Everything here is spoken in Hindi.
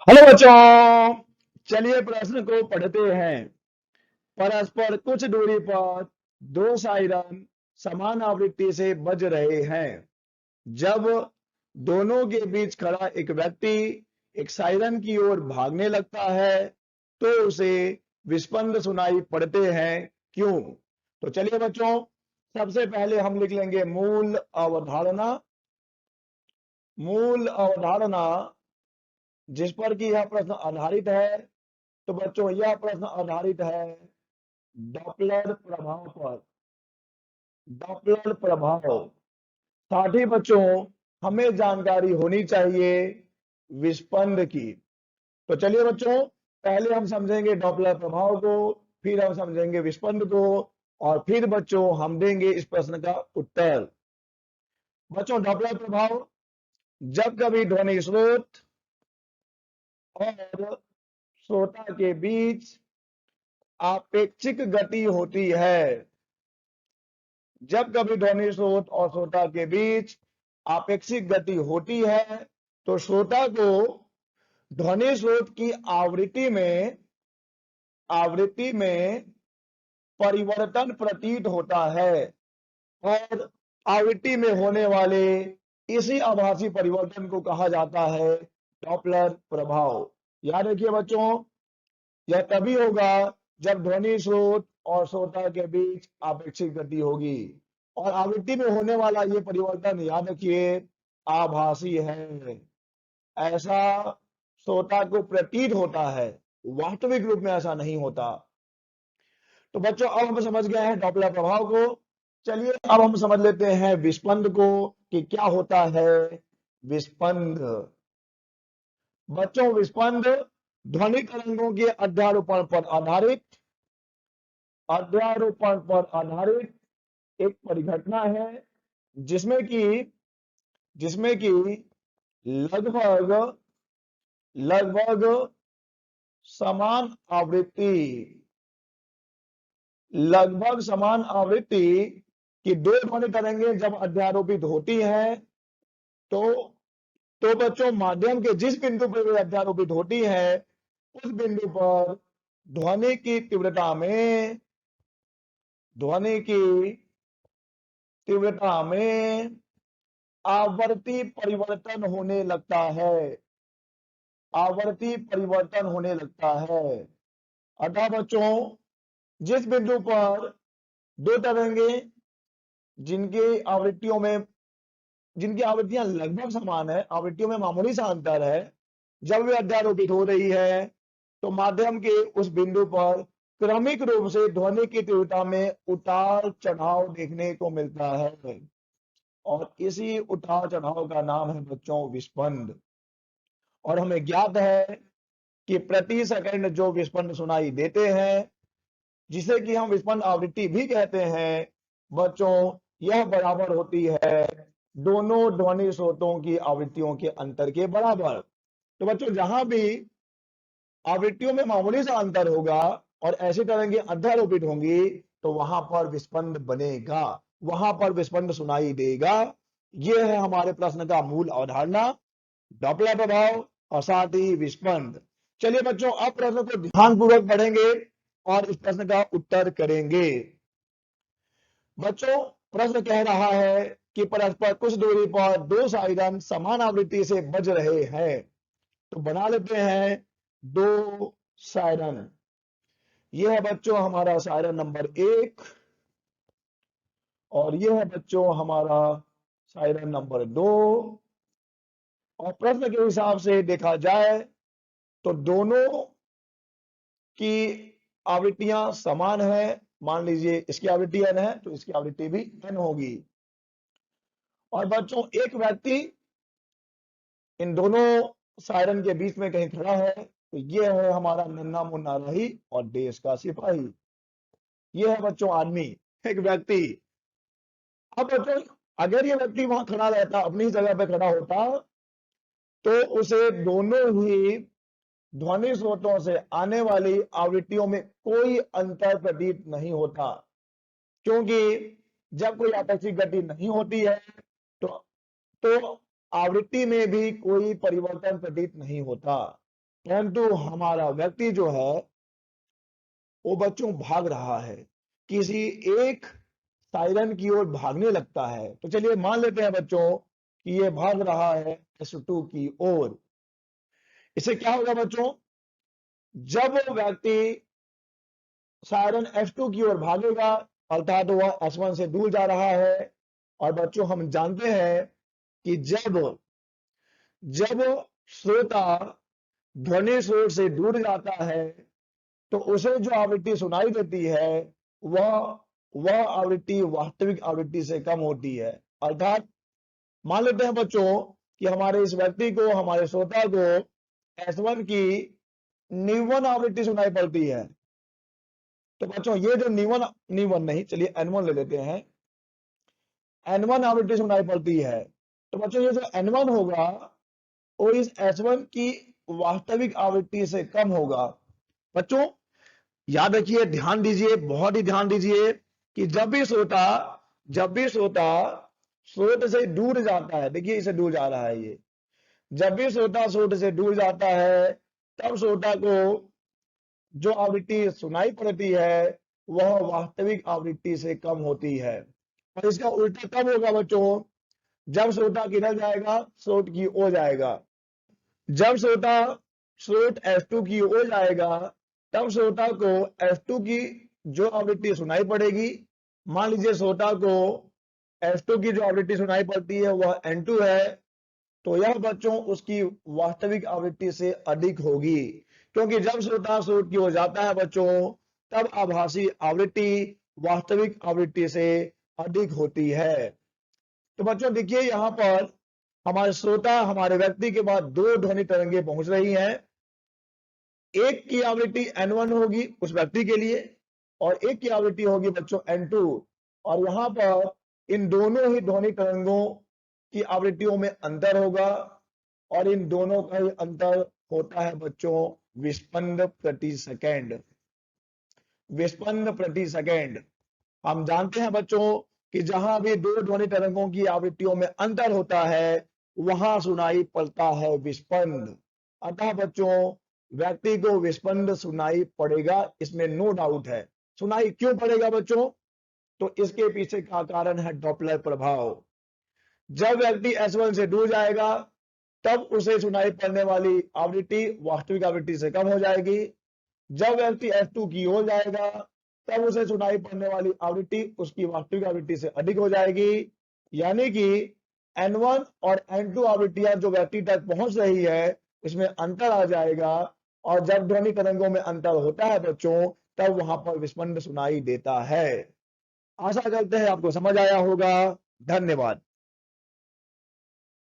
हेलो बच्चों, चलिए प्रश्न को पढ़ते हैं। परस्पर कुछ दूरी पर दो साइरन समान आवृत्ति से बज रहे हैं। जब दोनों के बीच खड़ा एक व्यक्ति एक साइरन की ओर भागने लगता है तो उसे विस्पंद सुनाई पड़ते हैं। क्यों? तो चलिए बच्चों, सबसे पहले हम लिख लेंगे मूल अवधारणा। मूल अवधारणा जिस पर कि यह प्रश्न आधारित है। तो बच्चों, यह प्रश्न आधारित है डॉपलर प्रभाव पर। डॉपलर प्रभाव। साथ ही बच्चों, हमें जानकारी होनी चाहिए विस्पंद की। तो चलिए बच्चों, पहले हम समझेंगे डॉपलर प्रभाव को, फिर हम समझेंगे विस्पंद को, और फिर बच्चों हम देंगे इस प्रश्न का उत्तर। बच्चों, डॉपलर प्रभाव, जब कभी ध्वनि स्रोत और श्रोता के बीच आपेक्षिक गति होती है। जब कभी ध्वनि स्रोत और श्रोता के बीच आपेक्षिक गति होती है तो श्रोता को ध्वनि स्रोत की आवृत्ति में परिवर्तन प्रतीत होता है, और आवृत्ति में होने वाले इसी आभासी परिवर्तन को कहा जाता है डॉपलर प्रभाव। याद रखिए बच्चों, यह तभी होगा जब ध्वनि स्रोत और श्रोता के बीच आपेक्षिक गति होगी, और आवृत्ति में होने वाला ये परिवर्तन, याद रखिए, आभासी है। ऐसा श्रोता को प्रतीत होता है, वास्तविक रूप में ऐसा नहीं होता। तो बच्चों, अब हम समझ गए हैं डॉपलर प्रभाव को। चलिए अब हम समझ लेते हैं विस्पंद को कि क्या होता है विस्पंद। बच्चों, विस्पंद ध्वनि तरंगों के अध्यारोपण पर आधारित एक परिघटना है जिसमें कि लगभग लगभग समान आवृत्ति लगभग समान आवृत्ति की दो ध्वनि तरंगें जब अध्यारोपित होती हैं तो बच्चों, माध्यम के जिस बिंदु पर वे अध्यारोपित होती है उस बिंदु पर ध्वनि की तीव्रता में आवर्ती परिवर्तन होने लगता है। आवर्ती परिवर्तन होने लगता है। अतः बच्चों, जिस बिंदु पर दो तरंगे जिनकी आवृत्तियां लगभग समान है, आवृत्तियों में मामूली सा अंतर है, जब वे अध्यारोपित हो रही है तो माध्यम के उस बिंदु पर क्रमिक रूप से ध्वनि की तीव्रता में उतार चढ़ाव देखने को मिलता है, और इसी उतार चढ़ाव का नाम है बच्चों विस्पंद। और हमें ज्ञात है कि प्रति सेकंड जो विस्पंद सुनाई देते हैं, जिसे कि हम विस्पंद आवृत्ति भी कहते हैं, बच्चों यह बराबर होती है दोनों ध्वनि स्रोतों की आवृत्तियों के अंतर के बराबर। तो बच्चों, जहां भी आवृत्तियों में मामूली सा अंतर होगा और ऐसी तरंगे अध्यारोपित होंगी तो वहां पर विस्पंद बनेगा, वहां पर विस्पंद सुनाई देगा। यह है हमारे प्रश्न का मूल अवधारणा, डॉपलर प्रभाव और साथ ही विस्पंद। चलिए बच्चों, अब प्रश्न को ध्यानपूर्वक पढ़ेंगे और इस प्रश्न का उत्तर करेंगे। बच्चों, प्रश्न कह रहा है कि परस्पर कुछ दूरी पर दो साइरन समान आवृत्ति से बज रहे हैं। तो बना लेते हैं दो साइरन। यह है बच्चों हमारा साइरन नंबर 1, और यह है बच्चों हमारा साइरन नंबर 2। और प्रश्न के हिसाब से देखा जाए तो दोनों की आवृत्तियां समान है। मान लीजिए इसकी आवृत्ति n है तो इसकी आवृत्ति भी n होगी। और बच्चों, एक व्यक्ति इन दोनों सायरन के बीच में कहीं खड़ा है, तो ये है हमारा नन्ना मुन्ना रही और देश का सिपाही। ये है बच्चों आदमी, एक व्यक्ति। अब बच्चों, अगर ये व्यक्ति वहां खड़ा रहता, अपनी जगह पे खड़ा होता, तो उसे दोनों ही ध्वनि स्रोतों से आने वाली आवृत्तियों में कोई अंतर प्रतीत नहीं होता, क्योंकि जब कोई आपेक्षिक गति नहीं होती है तो आवृत्ति में भी कोई परिवर्तन प्रतीत नहीं होता। परंतु हमारा व्यक्ति जो है वो बच्चों भाग रहा है, किसी एक सायरन की ओर भागने लगता है। तो चलिए मान लेते हैं बच्चों कि ये भाग रहा है S2 की ओर। इससे क्या होगा बच्चों, जब वो व्यक्ति सायरन S2 की ओर भागेगा अर्थात वह S1 से दूर जा रहा है। और बच्चों हम जानते हैं कि जब जब श्रोता ध्वनि स्रोत से दूर जाता है तो उसे जो आवृत्ति सुनाई देती है वह वह आवृत्ति वास्तविक आवृत्ति से कम होती है। अर्थात मान लेते हैं बच्चों कि हमारे इस व्यक्ति को, हमारे श्रोता को S1 की न्यूवन आवृत्ति सुनाई पड़ती है। तो बच्चों ये जो न्यूवन नहीं, चलिए N1 ले लेते हैं, N1 आवृत्ति सुनाई पड़ती है। तो बच्चों ये जो N1 होगा वो इस S1 की वास्तविक आवृत्ति से कम होगा। बच्चों याद रखिए, ध्यान दीजिए, बहुत ही ध्यान दीजिए कि जब भी श्रोता स्रोत से दूर जाता है, देखिए इसे दूर जा रहा है ये, जब भी श्रोता स्रोत से दूर जाता है तब श्रोता को जो आवृत्ति सुनाई पड़ती है वह वास्तविक आवृत्ति से कम होती है। और इसका उल्टा कब होगा बच्चों, जब श्रोता किधर जाएगा, स्रोत की ओर जाएगा। जब श्रोता स्रोत S2 की ओर जाएगा तब श्रोता को S2 की जो आवृत्ति सुनाई पड़ेगी, मान लीजिए श्रोता को S2 की जो आवृत्ति सुनाई पड़ती है वह N2 है, तो यह बच्चों उसकी वास्तविक आवृत्ति से अधिक होगी। क्योंकि जब श्रोता स्रोत की ओर जाता है बच्चों तब आभासी आवृत्ति वास्तविक आवृत्ति से अधिक होती है। तो बच्चों देखिए यहां पर हमारे श्रोता, हमारे व्यक्ति के पास दो ध्वनि तरंगे पहुंच रही हैं। एक की आवृत्ति N1 होगी उस व्यक्ति के लिए और एक की आवृत्ति होगी बच्चों N2। और यहां पर इन दोनों ही ध्वनि तरंगों की आवृत्तियों में अंतर होगा और इन दोनों का ही अंतर होता है बच्चों विस्पंद प्रति सेकंड। विस्पंद प्रति सेकंड। हम जानते हैं बच्चों कि जहां भी दो ध्वनि तरंगों की आवृत्तियों में अंतर होता है वहां सुनाई पड़ता है विस्पंद। अतः बच्चों व्यक्ति को विस्पंद सुनाई पड़ेगा, इसमें नो डाउट है। सुनाई क्यों पड़ेगा बच्चों, तो इसके पीछे का कारण है डॉपलर प्रभाव। जब व्यक्ति S1 से दूर जाएगा तब उसे सुनाई पड़ने वाली आवृत्ति वास्तविक आवृत्ति से कम हो जाएगी। जब व्यक्ति S2 की ओर जाएगा तब उसे सुनाई पड़ने वाली आवृत्ति उसकी वास्तविक आवृत्ति से अधिक हो जाएगी। यानी कि N1 और N2 आवृत्तियां जो व्यक्ति तक पहुंच रही है उसमें अंतर आ जाएगा। और जब ध्वनि तरंगों में अंतर होता है बच्चों तब वहां पर विस्पंद सुनाई देता है। आशा करते हैं आपको समझ आया होगा। धन्यवाद।